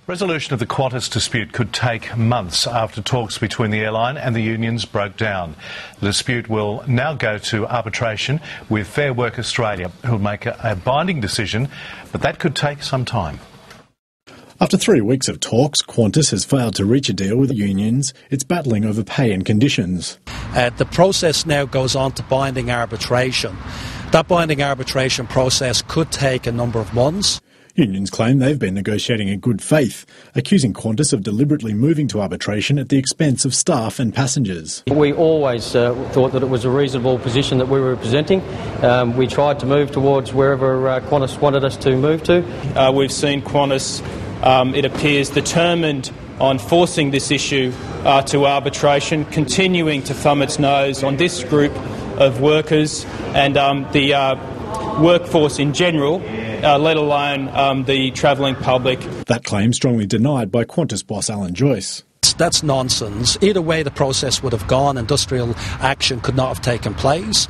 Resolution of the Qantas dispute could take months after talks between the airline and the unions broke down. The dispute will now go to arbitration with Fair Work Australia, who will make a binding decision, but that could take some time. After 3 weeks of talks, Qantas has failed to reach a deal with the unions. It's battling over pay and conditions. The process now goes on to binding arbitration. That binding arbitration process could take a number of months. Unions claim they've been negotiating in good faith, accusing Qantas of deliberately moving to arbitration at the expense of staff and passengers. We always thought that it was a reasonable position that we were presenting. We tried to move towards wherever Qantas wanted us to move to. We've seen Qantas, it appears, determined on forcing this issue to arbitration, continuing to thumb its nose on this group of workers and the workforce in general, let alone the travelling public. That claim strongly denied by Qantas boss Alan Joyce. That's nonsense. Either way the process would have gone, industrial action could not have taken place,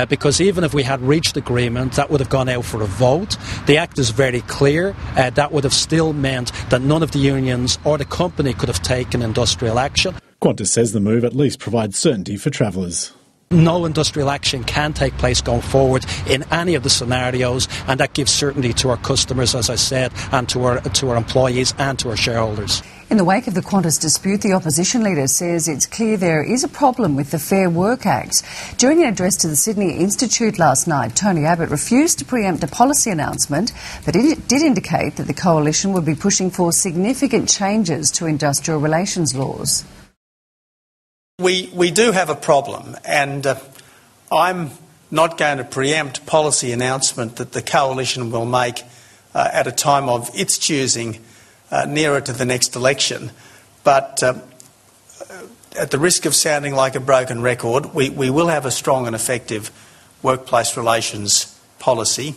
because even if we had reached agreement, that would have gone out for a vote. The Act is very clear. That would have still meant that none of the unions or the company could have taken industrial action. Qantas says the move at least provides certainty for travellers. No industrial action can take place going forward in any of the scenarios, and that gives certainty to our customers, as I said, and to our employees and to our shareholders. In the wake of the Qantas dispute, the opposition leader says it's clear there is a problem with the Fair Work Act. During an address to the Sydney Institute last night, Tony Abbott refused to preempt a policy announcement, but it did indicate that the coalition would be pushing for significant changes to industrial relations laws. We do have a problem, and I'm not going to preempt policy announcement that the coalition will make at a time of its choosing nearer to the next election. But at the risk of sounding like a broken record, we will have a strong and effective workplace relations policy.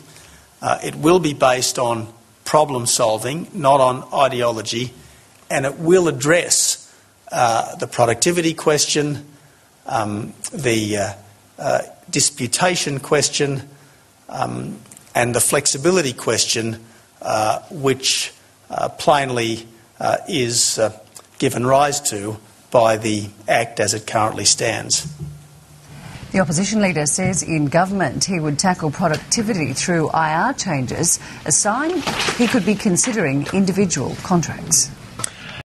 It will be based on problem solving, not on ideology, and it will address the productivity question, the disputation question, and the flexibility question, which plainly is given rise to by the Act as it currently stands. The opposition leader says in government he would tackle productivity through IR changes, a sign he could be considering individual contracts.